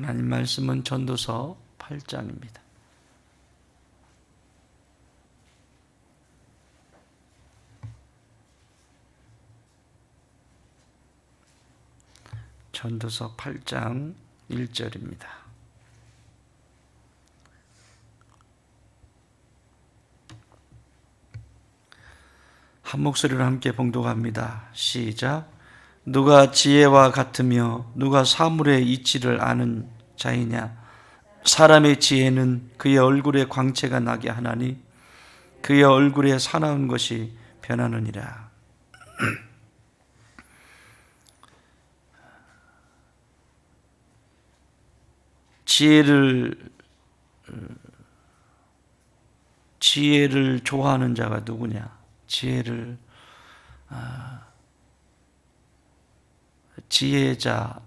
하나님 말씀은 전도서 8장입니다. 전도서 8장 1절입니다. 한 목소리로 함께 봉독합니다. 시작. 누가 지혜와 같으며 누가 사물의 이치를 아는 자이냐? 사람의 지혜는 그의 얼굴에 광채가 나게 하나니 그의 얼굴에 사나운 것이 변하느니라. 지혜를 좋아하는 자가 누구냐?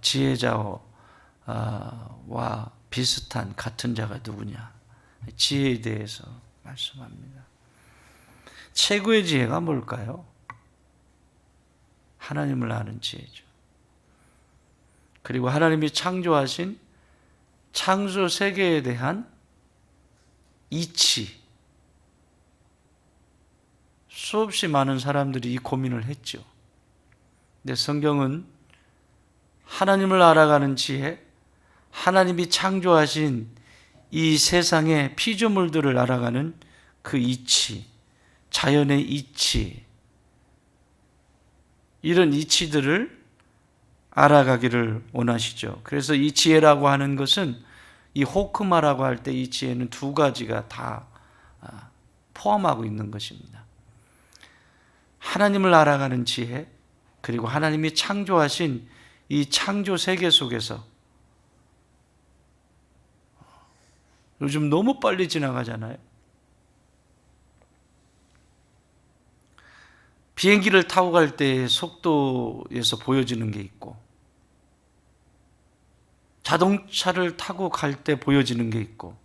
지혜자와 비슷한 같은 자가 누구냐? 지혜에 대해서 말씀합니다. 최고의 지혜가 뭘까요? 하나님을 아는 지혜죠. 그리고 하나님이 창조하신 창조 세계에 대한 이치. 수없이 많은 사람들이 이 고민을 했죠. 근데 성경은 하나님을 알아가는 지혜, 하나님이 창조하신 이 세상의 피조물들을 알아가는 그 이치, 자연의 이치, 이런 이치들을 알아가기를 원하시죠. 그래서 이 지혜라고 하는 것은 이 호크마라고 할 때 이 지혜는 두 가지가 다 포함하고 있는 것입니다. 하나님을 알아가는 지혜, 그리고 하나님이 창조하신 이 창조 세계 속에서 요즘 너무 빨리 지나가잖아요. 비행기를 타고 갈 때 속도에서 보여지는 게 있고, 자동차를 타고 갈 때 보여지는 게 있고,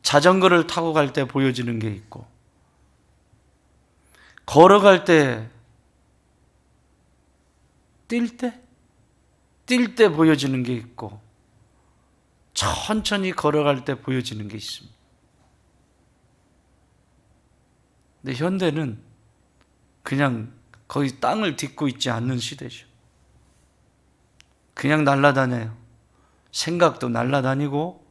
자전거를 타고 갈 때 보여지는 게 있고, 걸어갈 때, 뛸 때 보여지는 게 있고, 천천히 걸어갈 때 보여지는 게 있습니다. 근데 현대는 그냥 거의 땅을 딛고 있지 않는 시대죠. 그냥 날아다녀요. 생각도 날아다니고,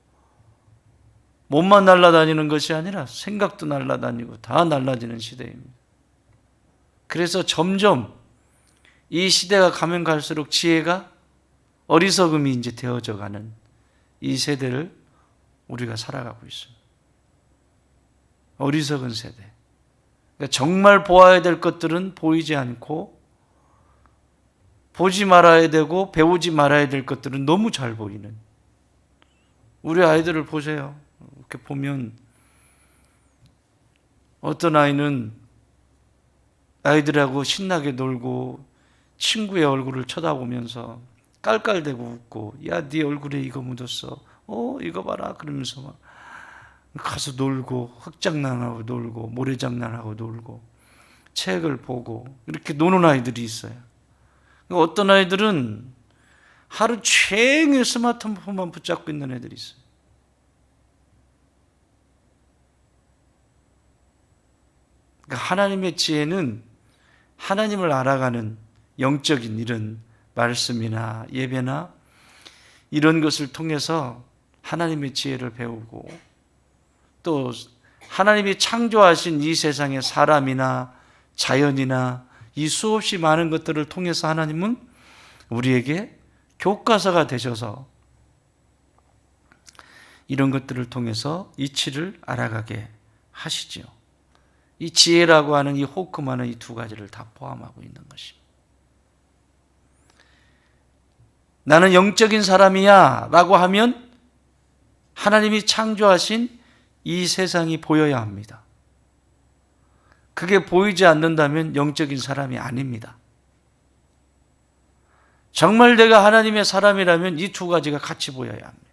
몸만 날아다니는 것이 아니라 생각도 날아다니고 다 날아다니는 시대입니다. 그래서 점점 이 시대가 가면 갈수록 지혜가 어리석음이 이제 되어져 가는 이 세대를 우리가 살아가고 있습니다. 어리석은 세대. 그러니까 정말 보아야 될 것들은 보이지 않고, 보지 말아야 되고 배우지 말아야 될 것들은 너무 잘 보이는. 우리 아이들을 보세요. 이렇게 보면 어떤 아이는 아이들하고 신나게 놀고 친구의 얼굴을 쳐다보면서 깔깔대고 웃고, 야, 네 얼굴에 이거 묻었어. 이거 봐라. 그러면서 막 가서 놀고, 흙장난하고 놀고, 모래장난하고 놀고, 책을 보고, 이렇게 노는 아이들이 있어요. 어떤 아이들은 하루 종일 스마트폰만 붙잡고 있는 애들이 있어요. 그러니까 하나님의 지혜는 하나님을 알아가는 영적인 이런 말씀이나 예배나 이런 것을 통해서 하나님의 지혜를 배우고, 또 하나님이 창조하신 이 세상의 사람이나 자연이나 이 수없이 많은 것들을 통해서 하나님은 우리에게 교과서가 되셔서 이런 것들을 통해서 이치를 알아가게 하시죠. 이 지혜라고 하는 이 호크마는 이 두 가지를 다 포함하고 있는 것입니다. 나는 영적인 사람이야 라고 하면 하나님이 창조하신 이 세상이 보여야 합니다. 그게 보이지 않는다면 영적인 사람이 아닙니다. 정말 내가 하나님의 사람이라면 이 두 가지가 같이 보여야 합니다.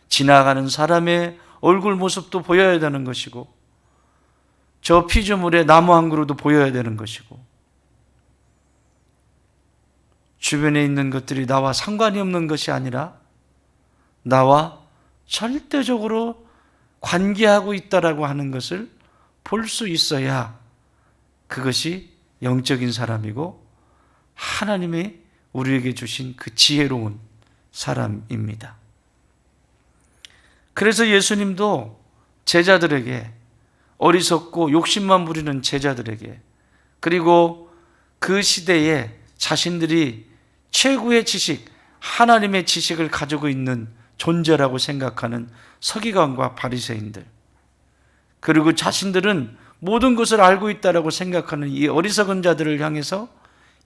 지나가는 사람의 얼굴 모습도 보여야 되는 것이고, 저 피조물의 나무 한 그루도 보여야 되는 것이고, 주변에 있는 것들이 나와 상관이 없는 것이 아니라 나와 절대적으로 관계하고 있다라고 하는 것을 볼 수 있어야 그것이 영적인 사람이고 하나님이 우리에게 주신 그 지혜로운 사람입니다. 그래서 예수님도 제자들에게, 어리석고 욕심만 부리는 제자들에게, 그리고 그 시대에 자신들이 최고의 지식, 하나님의 지식을 가지고 있는 존재라고 생각하는 서기관과 바리새인들, 그리고 자신들은 모든 것을 알고 있다라고 생각하는 이 어리석은 자들을 향해서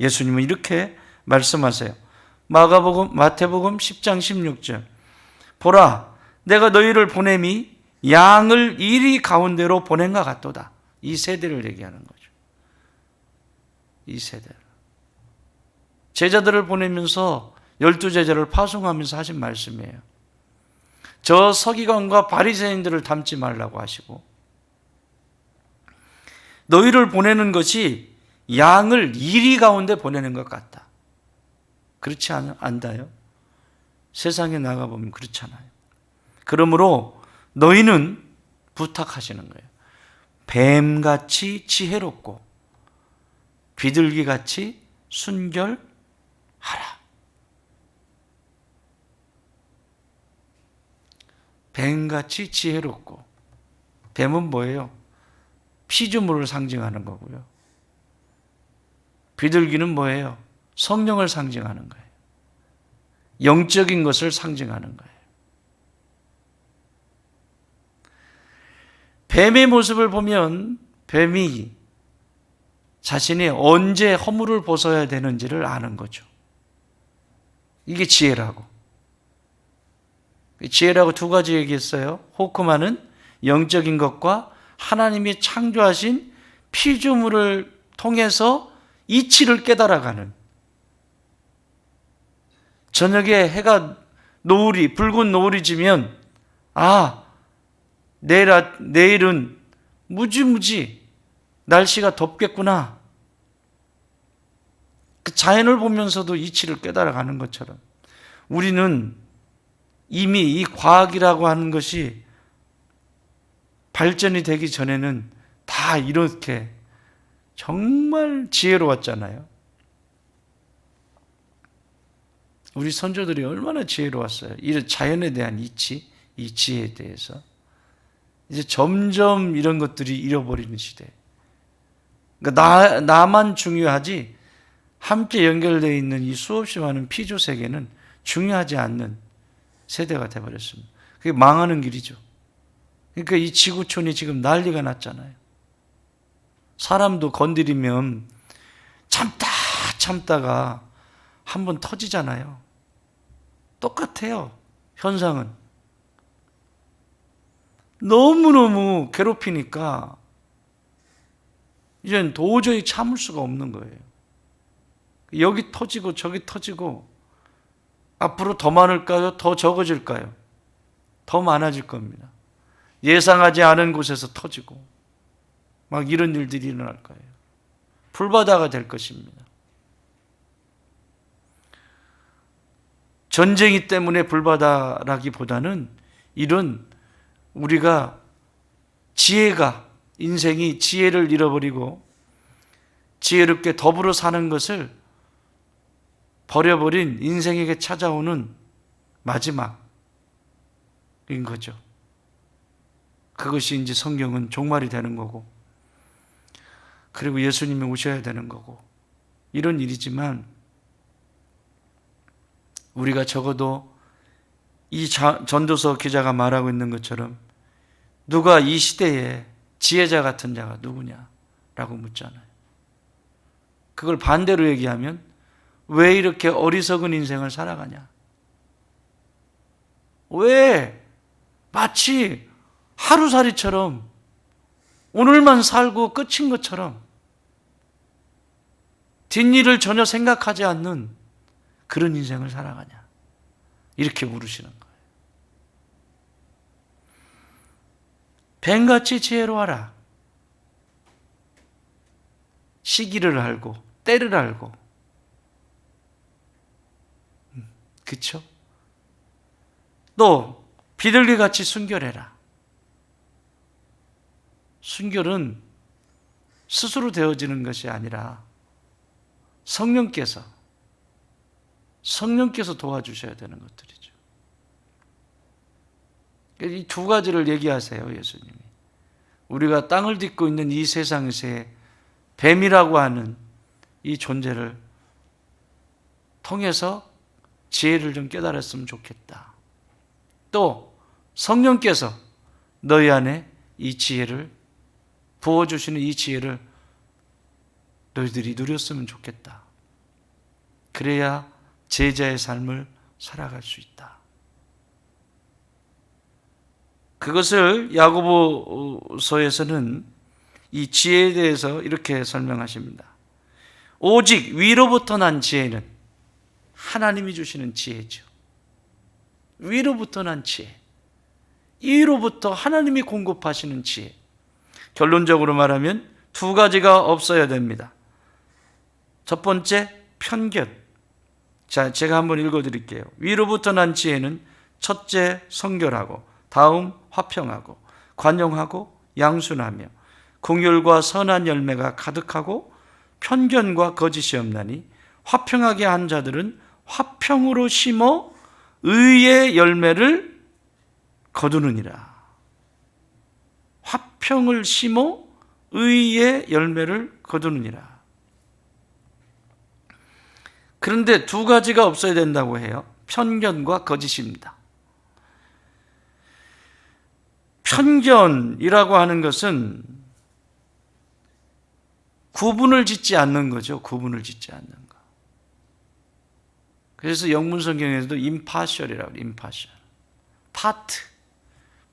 예수님은 이렇게 말씀하세요. 마태복음 10장 16절. 보라, 내가 너희를 보냄이 양을 이리 가운데로 보낸 것 같도다. 이 세대를 얘기하는 거죠. 이 세대를. 제자들을 보내면서 12제자를 파송하면서 하신 말씀이에요. 저 서기관과 바리새인들을 닮지 말라고 하시고, 너희를 보내는 것이 양을 이리 가운데 보내는 것 같다. 그렇지 않나요? 세상에 나가보면 그렇잖아요. 그러므로 너희는 부탁하시는 거예요. 뱀같이 지혜롭고 비둘기같이 순결하라. 뱀같이 지혜롭고, 뱀은 뭐예요? 피조물을 상징하는 거고요. 비둘기는 뭐예요? 성령을 상징하는 거예요. 영적인 것을 상징하는 거예요. 뱀의 모습을 보면 뱀이 자신이 언제 허물을 벗어야 되는지를 아는 거죠. 이게 지혜라고. 지혜라고 두 가지 얘기했어요. 호크만은 영적인 것과 하나님이 창조하신 피조물을 통해서 이치를 깨달아가는, 저녁에 해가 붉은 노을이 지면 내일은 무지무지 날씨가 덥겠구나. 그 자연을 보면서도 이치를 깨달아가는 것처럼 우리는 이미 이 과학이라고 하는 것이 발전이 되기 전에는 다 이렇게 정말 지혜로웠잖아요. 우리 선조들이 얼마나 지혜로웠어요. 이 자연에 대한 이치, 이 지혜에 대해서. 이제 점점 이런 것들이 잃어버리는 시대. 그러니까 나만 중요하지 함께 연결되어 있는 이 수없이 많은 피조 세계는 중요하지 않는 세대가 되어버렸습니다. 그게 망하는 길이죠. 그러니까 이 지구촌이 지금 난리가 났잖아요. 사람도 건드리면 참다가 한번 터지잖아요. 똑같아요. 현상은. 너무너무 괴롭히니까 이젠 도저히 참을 수가 없는 거예요. 여기 터지고 저기 터지고, 앞으로 더 많을까요? 더 적어질까요? 더 많아질 겁니다. 예상하지 않은 곳에서 터지고 막 이런 일들이 일어날 거예요. 불바다가 될 것입니다. 전쟁이 때문에 불바다라기보다는 이런 우리가 인생이 지혜를 잃어버리고 지혜롭게 더불어 사는 것을 버려버린 인생에게 찾아오는 마지막인 거죠. 그것이 이제 성경은 종말이 되는 거고, 그리고 예수님이 오셔야 되는 거고, 이런 일이지만 우리가 적어도 이 전도서 기자가 말하고 있는 것처럼 누가 이 시대에 지혜자 같은 자가 누구냐라고 묻잖아요. 그걸 반대로 얘기하면 왜 이렇게 어리석은 인생을 살아가냐? 왜 마치 하루살이처럼 오늘만 살고 끝인 것처럼 뒷일을 전혀 생각하지 않는 그런 인생을 살아가냐? 이렇게 물으시는 거예요. 뱀같이 지혜로워라. 시기를 알고 때를 알고. 그렇죠? 또 비둘기 같이 순결해라. 순결은 스스로 되어지는 것이 아니라 성령께서 도와주셔야 되는 것들이죠. 이 두 가지를 얘기하세요, 예수님이. 우리가 땅을 딛고 있는 이 세상에서의 뱀이라고 하는 이 존재를 통해서 지혜를 좀 깨달았으면 좋겠다. 또 성령께서 너희 안에 이 지혜를 부어주시는 이 지혜를 너희들이 누렸으면 좋겠다. 그래야 제자의 삶을 살아갈 수 있다. 그것을 야고보서에서는 이 지혜에 대해서 이렇게 설명하십니다. 오직 위로부터 난 지혜는 하나님이 주시는 지혜죠. 위로부터 난 지혜. 이로부터 하나님이 공급하시는 지혜. 결론적으로 말하면 두 가지가 없어야 됩니다. 첫 번째, 편견. 자, 제가 한번 읽어드릴게요. 위로부터 난 지혜는 첫째, 성결하고, 다음, 화평하고, 관용하고, 양순하며, 긍휼과 선한 열매가 가득하고, 편견과 거짓이 없나니, 화평하게 한 자들은 화평으로 심어 의의 열매를 거두느니라. 화평을 심어 의의 열매를 거두느니라. 그런데 두 가지가 없어야 된다고 해요. 편견과 거짓입니다. 편견이라고 하는 것은 구분을 짓지 않는 거죠. 구분을 짓지 않는 거. 그래서 영문 성경에서도 impartial이라고 해요. impartial.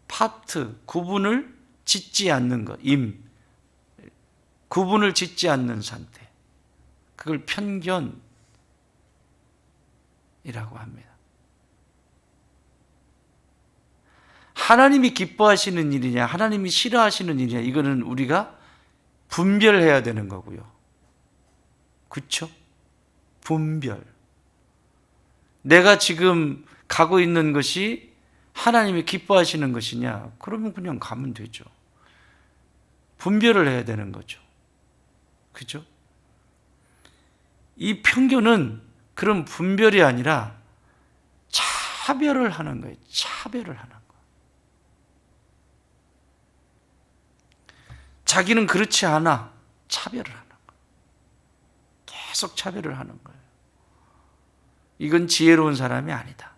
파트, 구분을 짓지 않는 것. 구분을 짓지 않는 상태. 그걸 편견이라고 합니다. 하나님이 기뻐하시는 일이냐, 하나님이 싫어하시는 일이냐, 이거는 우리가 분별해야 되는 거고요. 그렇죠? 분별. 내가 지금 가고 있는 것이 하나님이 기뻐하시는 것이냐, 그러면 그냥 가면 되죠. 분별을 해야 되는 거죠. 그죠? 이 편견은 그런 분별이 아니라 차별을 하는 거예요. 차별을 하는 거. 자기는 그렇지 않아. 차별을 하는 거. 계속 차별을 하는 거예요. 이건 지혜로운 사람이 아니다.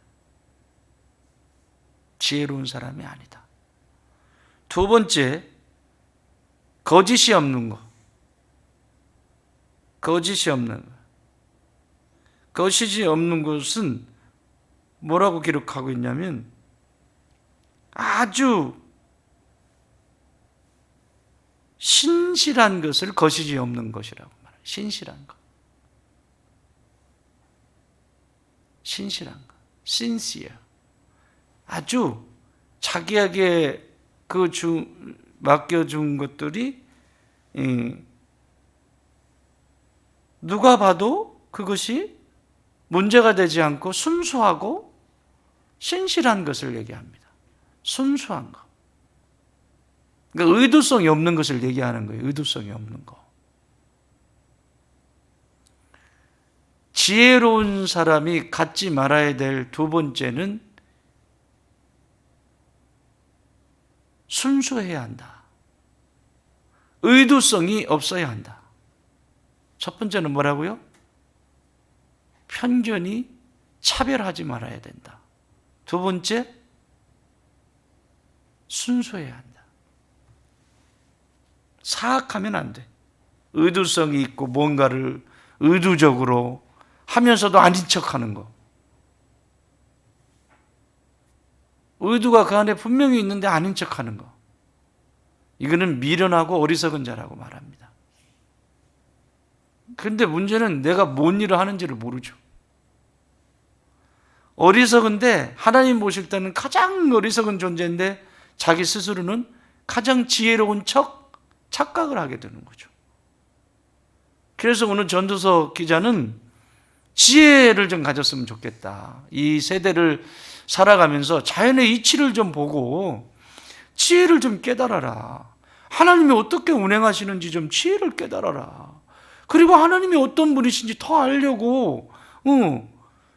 지혜로운 사람이 아니다. 두 번째, 거짓이 없는 거. 거짓이 없는 거. 거짓이 없는 것은 뭐라고 기록하고 있냐면 아주 신실한 것을 거짓이 없는 것이라고 말해요. 신실한 것. 신실한 것. sincere. 아주 자기에게 맡겨준 것들이 누가 봐도 그것이 문제가 되지 않고 순수하고 신실한 것을 얘기합니다. 순수한 것. 그러니까 의도성이 없는 것을 얘기하는 거예요. 의도성이 없는 거. 지혜로운 사람이 갖지 말아야 될 두 번째는 순수해야 한다. 의도성이 없어야 한다. 첫 번째는 뭐라고요? 편견이 차별하지 말아야 된다. 두 번째, 순수해야 한다. 사악하면 안 돼. 의도성이 있고 뭔가를 의도적으로 하면서도 아닌 척하는 거. 의도가 그 안에 분명히 있는데 아닌 척하는 거. 이거는 미련하고 어리석은 자라고 말합니다. 그런데 문제는 내가 뭔 일을 하는지를 모르죠. 어리석은데 하나님 보실 때는 가장 어리석은 존재인데 자기 스스로는 가장 지혜로운 착각을 하게 되는 거죠. 그래서 오늘 전도서 기자는 지혜를 좀 가졌으면 좋겠다. 이 세대를 살아가면서 자연의 이치를 좀 보고 지혜를 좀 깨달아라. 하나님이 어떻게 운행하시는지 좀 지혜를 깨달아라. 그리고 하나님이 어떤 분이신지 더 알려고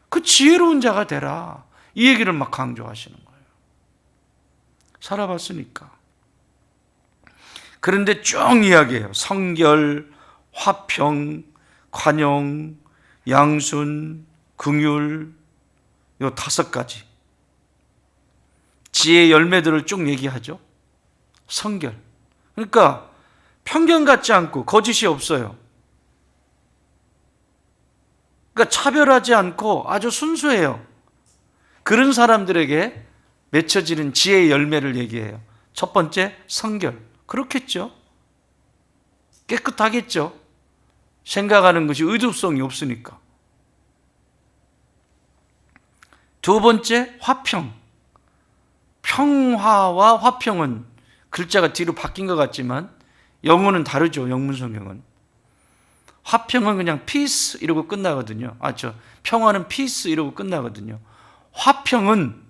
그 지혜로운 자가 되라. 이 얘기를 막 강조하시는 거예요. 살아봤으니까. 그런데 쭉 이야기해요. 성결, 화평, 관용, 양순, 긍휼, 요 5가지. 지혜의 열매들을 쭉 얘기하죠. 성결. 그러니까 편견 갖지 않고 거짓이 없어요. 그러니까 차별하지 않고 아주 순수해요. 그런 사람들에게 맺혀지는 지혜의 열매를 얘기해요. 첫 번째, 성결. 그렇겠죠. 깨끗하겠죠. 생각하는 것이 의도성이 없으니까. 두 번째, 화평. 평화와 화평은 글자가 뒤로 바뀐 것 같지만 영어는 다르죠. 영문 성경은. 화평은 그냥 peace 이러고 끝나거든요. 평화는 peace 이러고 끝나거든요. 화평은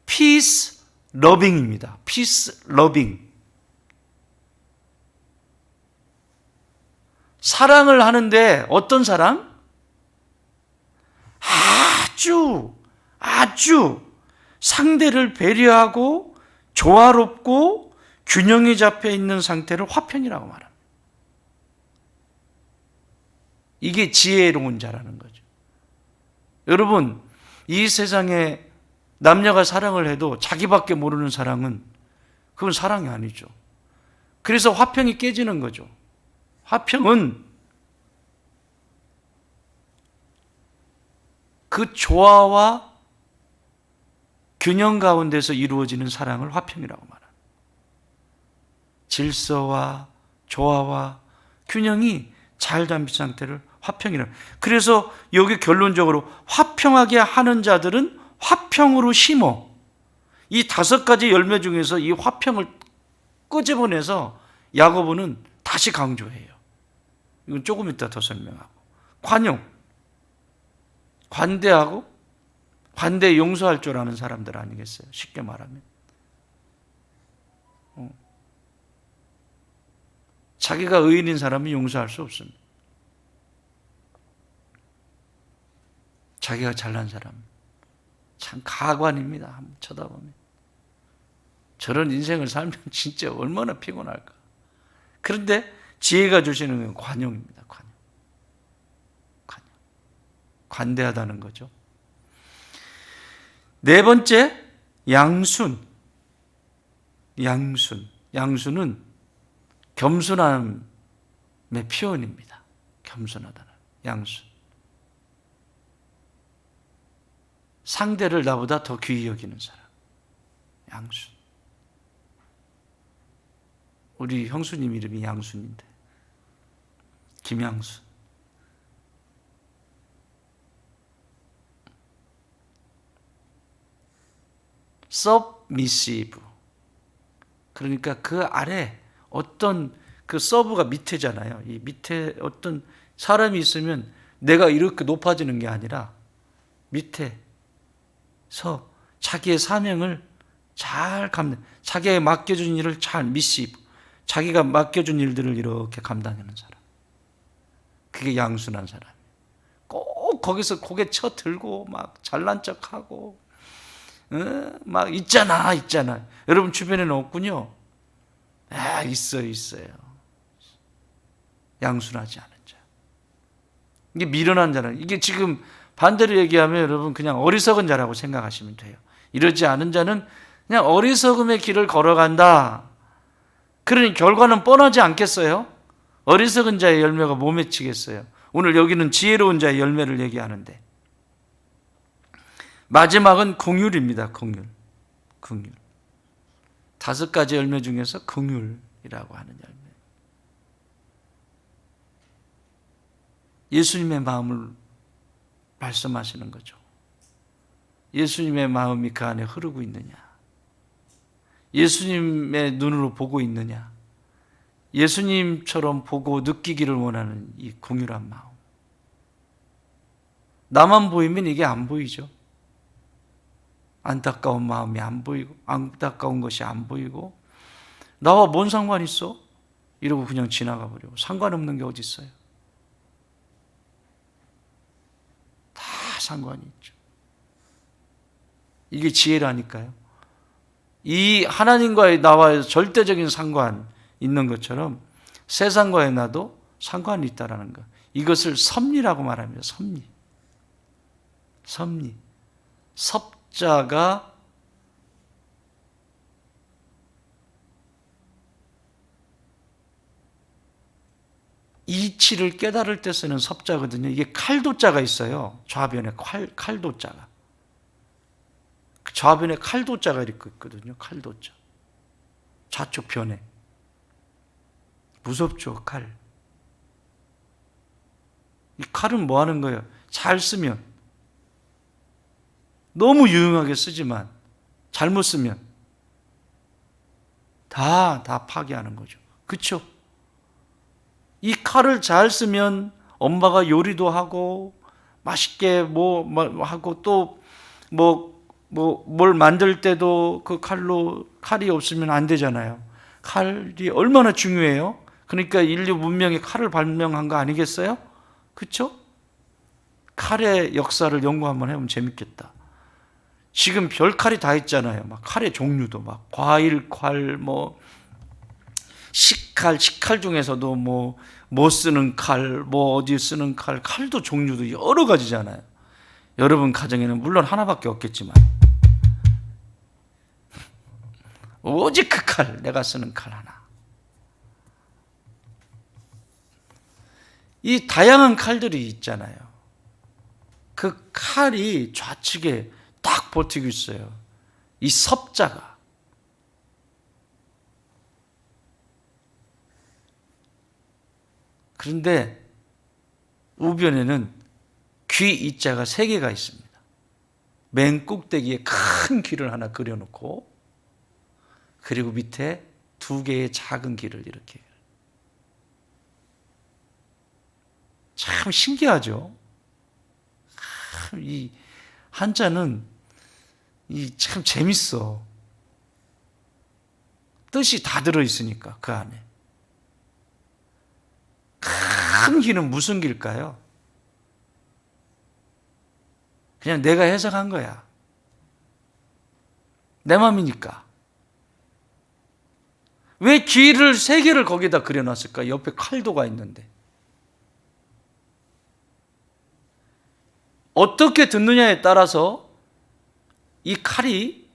peace loving입니다. peace loving. 사랑을 하는데 어떤 사랑? 아주 상대를 배려하고 조화롭고 균형이 잡혀 있는 상태를 화평이라고 말합니다. 이게 지혜로운 자라는 거죠. 여러분, 이 세상에 남녀가 사랑을 해도 자기밖에 모르는 사랑은 그건 사랑이 아니죠. 그래서 화평이 깨지는 거죠. 화평은 그 조화와 균형 가운데서 이루어지는 사랑을 화평이라고 말합니다. 질서와 조화와 균형이 잘 담긴 상태를 화평이라고. 그래서 여기 결론적으로 화평하게 하는 자들은 화평으로 심어. 이 5가지 열매 중에서 이 화평을 끄집어내서 야고보는 다시 강조해요. 이건 조금 이따 더 설명하고. 관용. 관대하고 관대 용서할 줄 아는 사람들 아니겠어요? 쉽게 말하면. 자기가 의인인 사람은 용서할 수 없습니다. 자기가 잘난 사람. 참 가관입니다. 한번 쳐다보면. 저런 인생을 살면 진짜 얼마나 피곤할까. 그런데 지혜가 주시는 건 관용입니다. 관용. 관대하다는 거죠. 네 번째, 양순. 양순은 겸손함의 표현입니다. 겸손하다는 양순. 상대를 나보다 더 귀히 여기는 사람. 양순. 우리 형수님 이름이 양순인데. 김양순. submissive. 그러니까 그 아래 어떤 그 서브가 밑에잖아요. 이 밑에 어떤 사람이 있으면 내가 이렇게 높아지는 게 아니라 밑에서 자기의 사명을 잘 자기가 맡겨준 일을 잘 missive. 자기가 맡겨준 일들을 이렇게 감당하는 사람. 그게 양순한 사람이에요. 꼭 거기서 고개 쳐들고 막 잘난 척하고 막 있잖아. 여러분 주변에는 없군요. 있어요. 양순하지 않은 자. 이게 미련한 자는, 이게 지금 반대로 얘기하면 여러분 그냥 어리석은 자라고 생각하시면 돼요. 이러지 않은 자는 그냥 어리석음의 길을 걸어간다. 그러니 결과는 뻔하지 않겠어요? 어리석은 자의 열매가 뭐 맺히겠어요? 오늘 여기는 지혜로운 자의 열매를 얘기하는데, 마지막은 긍휼입니다. 긍휼. 5가지 열매 중에서 긍휼이라고 하는 열매. 예수님의 마음을 말씀하시는 거죠. 예수님의 마음이 그 안에 흐르고 있느냐? 예수님의 눈으로 보고 있느냐? 예수님처럼 보고 느끼기를 원하는 이 긍휼한 마음. 나만 보이면 이게 안 보이죠. 안타까운 마음이 안 보이고, 안타까운 것이 안 보이고, 나와 뭔 상관 있어? 이러고 그냥 지나가 버리고, 상관없는 게 어디 있어요? 다 상관이 있죠. 이게 지혜라니까요. 이 하나님과의 나와의 절대적인 상관 있는 것처럼 세상과의 나도 상관이 있다라는 것. 이것을 섭리라고 말합니다. 섭리. 섭리. 섭자가 이치를 깨달을 때 쓰는 섭자거든요. 이게 칼도자가 있어요. 좌변에 칼도자가. 좌변에 칼도자가 이렇게 있거든요. 칼도자. 좌측 변에. 무섭죠, 칼. 이 칼은 뭐 하는 거예요? 잘 쓰면. 너무 유용하게 쓰지만 잘못 쓰면 다 파괴하는 거죠. 그렇죠? 이 칼을 잘 쓰면 엄마가 요리도 하고 맛있게 뭐 하고 또 뭘 만들 때도 그 칼이 없으면 안 되잖아요. 칼이 얼마나 중요해요? 그러니까 인류 문명이 칼을 발명한 거 아니겠어요? 그렇죠? 칼의 역사를 연구 한번 해보면 재밌겠다. 지금 별칼이 다 있잖아요. 막 칼의 종류도 막 과일칼, 뭐 식칼 중에서도 뭐 쓰는 칼, 뭐 어디 쓰는 칼도 종류도 여러 가지잖아요. 여러분 가정에는 물론 하나밖에 없겠지만 오직 그 칼, 내가 쓰는 칼 하나. 이 다양한 칼들이 있잖아요. 그 칼이 좌측에 딱 버티고 있어요. 이 섭자가. 그런데 우변에는 귀 이자가 3개가 있습니다. 맨 꼭대기에 큰 귀를 하나 그려놓고, 그리고 밑에 2개의 작은 귀를 이렇게. 참 신기하죠? 이 한자는 참 재밌어. 뜻이 다 들어있으니까 그 안에. 큰 귀는 무슨 귀일까요? 그냥 내가 해석한 거야. 내 맘이니까. 왜 귀를 3개를 거기다 그려놨을까? 옆에 칼도가 있는데. 어떻게 듣느냐에 따라서 이 칼이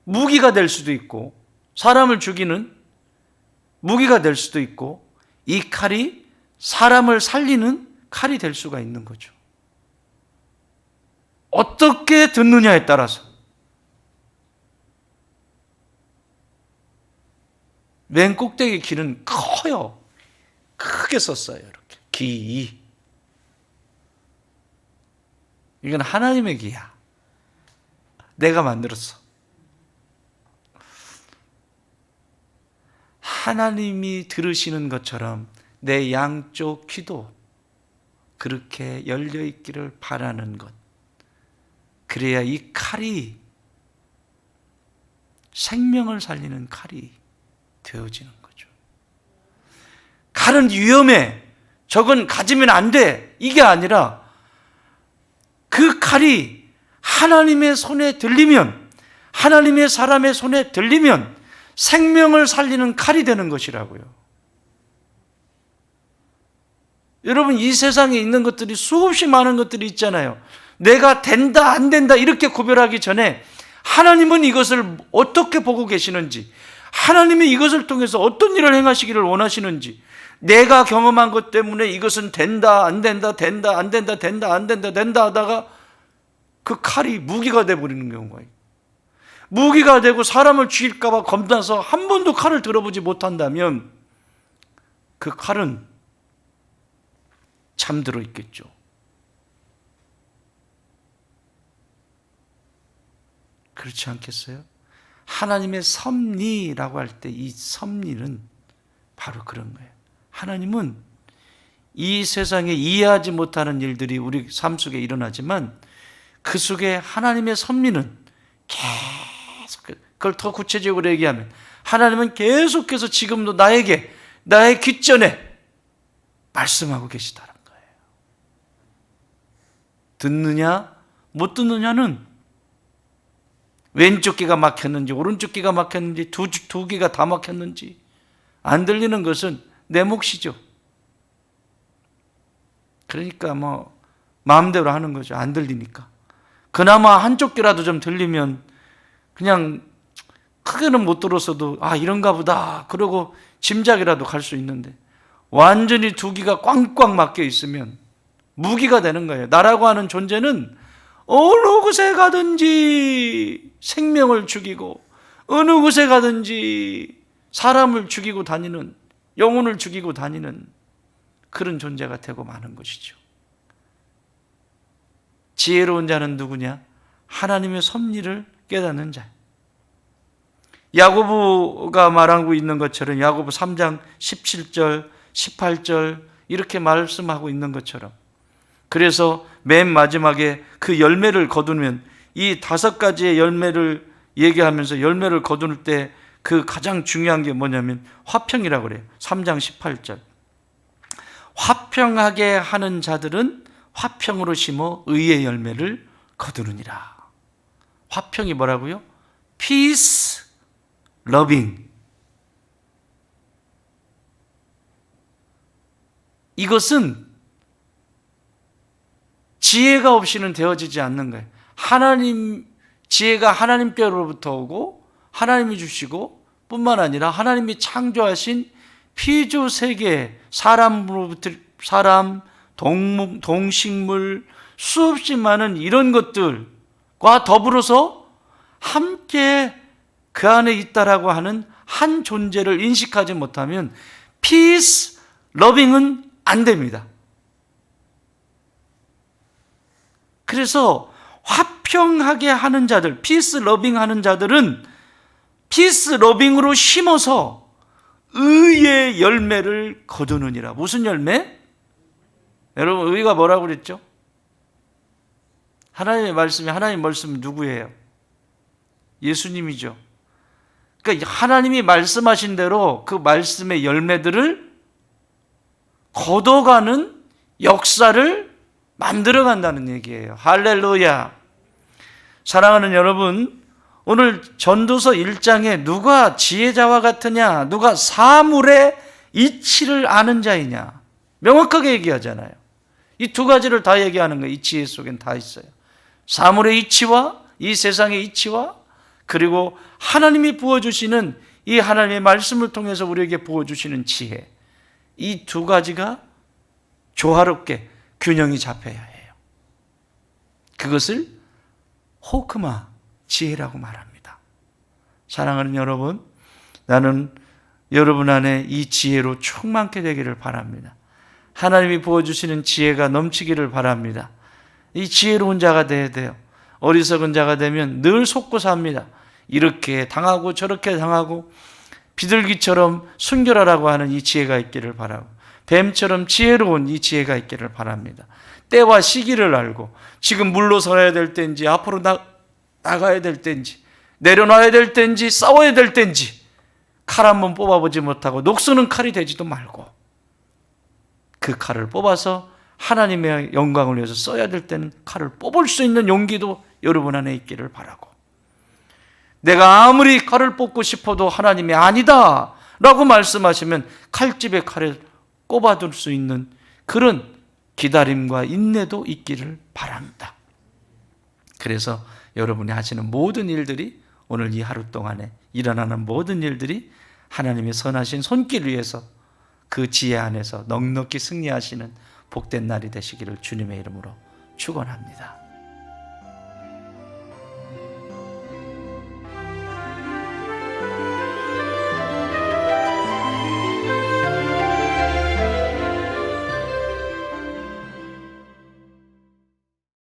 무기가 될 수도 있고, 사람을 죽이는 무기가 될 수도 있고, 이 칼이 사람을 살리는 칼이 될 수가 있는 거죠. 어떻게 듣느냐에 따라서. 맨 꼭대기 귀는 커요. 크게 썼어요. 이렇게. 귀. 이건 하나님의 귀야. 내가 만들었어. 하나님이 들으시는 것처럼 내 양쪽 귀도 그렇게 열려 있기를 바라는 것. 그래야 이 칼이 생명을 살리는 칼이 되어지는 거죠. 칼은 위험해. 저건 가지면 안 돼. 이게 아니라 그 칼이 하나님의 손에 들리면, 하나님의 사람의 손에 들리면 생명을 살리는 칼이 되는 것이라고요. 여러분, 이 세상에 있는 것들이 수없이 많은 것들이 있잖아요. 내가 된다 안 된다 이렇게 구별하기 전에 하나님은 이것을 어떻게 보고 계시는지, 하나님이 이것을 통해서 어떤 일을 행하시기를 원하시는지, 내가 경험한 것 때문에 이것은 된다 안 된다 된다 안 된다 된다 안 된다 된다 하다가 그 칼이 무기가 돼버리는 경우가 있고, 무기가 되고 사람을 죽일까 봐 겁나서 한 번도 칼을 들어보지 못한다면 그 칼은 잠들어 있겠죠. 그렇지 않겠어요? 하나님의 섭리라고 할 때 이 섭리는 바로 그런 거예요. 하나님은 이 세상에 이해하지 못하는 일들이 우리 삶 속에 일어나지만 그 속에 하나님의 섭리는 계속, 그걸 더 구체적으로 얘기하면 하나님은 계속해서 지금도 나에게, 나의 귓전에 말씀하고 계시다는 거예요. 듣느냐 못 듣느냐는 왼쪽 귀가 막혔는지 오른쪽 귀가 막혔는지 두 귀가 다 막혔는지 안 들리는 것은 내 몫이죠. 그러니까 뭐 마음대로 하는 거죠. 안 들리니까. 그나마 한쪽 귀라도 좀 들리면 그냥 크게는 못 들었어도 아 이런가 보다 그러고 짐작이라도 갈 수 있는데 완전히 두 귀가 꽝꽝 막혀 있으면 무기가 되는 거예요. 나라고 하는 존재는 어느 곳에 가든지 생명을 죽이고 어느 곳에 가든지 사람을 죽이고 다니는, 영혼을 죽이고 다니는 그런 존재가 되고 마는 것이죠. 지혜로운 자는 누구냐? 하나님의 섭리를 깨닫는 자. 야고보가 말하고 있는 것처럼 야고보 3장 17절, 18절 이렇게 말씀하고 있는 것처럼, 그래서 맨 마지막에 그 열매를 거두면 이 5가지의 열매를 얘기하면서 열매를 거두는 때 그 가장 중요한 게 뭐냐면 화평이라고 그래요. 3장 18절. 화평하게 하는 자들은 화평으로 심어 의의 열매를 거두느니라. 화평이 뭐라고요? Peace, loving. 이것은 지혜가 없이는 되어지지 않는 거예요. 지혜가 하나님께로부터 오고 하나님이 주시고 뿐만 아니라 하나님이 창조하신 피조 세계, 사람으로부터 사람, 동식물, 수없이 많은 이런 것들과 더불어서 함께 그 안에 있다라고 하는 한 존재를 인식하지 못하면 peace, loving은 안 됩니다. 그래서 화평하게 하는 자들, peace, loving 하는 자들은 peace, loving으로 심어서 의의 열매를 거두느니라. 무슨 열매? 여러분, 의가 뭐라고 그랬죠? 하나님의 말씀이, 하나님의 말씀은 누구예요? 예수님이죠. 그러니까 하나님이 말씀하신 대로 그 말씀의 열매들을 걷어가는 역사를 만들어간다는 얘기예요. 할렐루야. 사랑하는 여러분, 오늘 전도서 1장에 누가 지혜자와 같으냐, 누가 사물의 이치를 아는 자이냐 명확하게 얘기하잖아요. 이 2가지를 다 얘기하는 거예요. 이 지혜 속엔 다 있어요. 사물의 이치와 이 세상의 이치와 그리고 하나님이 부어주시는 이 하나님의 말씀을 통해서 우리에게 부어주시는 지혜, 이 2가지가 조화롭게 균형이 잡혀야 해요. 그것을 호크마, 지혜라고 말합니다. 사랑하는 여러분, 나는 여러분 안에 이 지혜로 충만케 되기를 바랍니다. 하나님이 부어주시는 지혜가 넘치기를 바랍니다. 이 지혜로운 자가 되어야 돼요. 어리석은 자가 되면 늘 속고 삽니다. 이렇게 당하고 저렇게 당하고 비둘기처럼 순결하라고 하는 이 지혜가 있기를 바라고, 뱀처럼 지혜로운 이 지혜가 있기를 바랍니다. 때와 시기를 알고 지금 물러서야 될 때인지 앞으로 나가야 될 때인지 내려놔야 될 때인지 싸워야 될 때인지 칼 한번 뽑아보지 못하고 녹서는 칼이 되지도 말고 그 칼을 뽑아서 하나님의 영광을 위해서 써야 될 때는 칼을 뽑을 수 있는 용기도 여러분 안에 있기를 바라고, 내가 아무리 칼을 뽑고 싶어도 하나님이 아니다 라고 말씀하시면 칼집에 칼을 꼽아둘 수 있는 그런 기다림과 인내도 있기를 바랍니다. 그래서 여러분이 하시는 모든 일들이, 오늘 이 하루 동안에 일어나는 모든 일들이 하나님의 선하신 손길 위에서 그 지혜 안에서 넉넉히 승리하시는 복된 날이 되시기를 주님의 이름으로 축원합니다.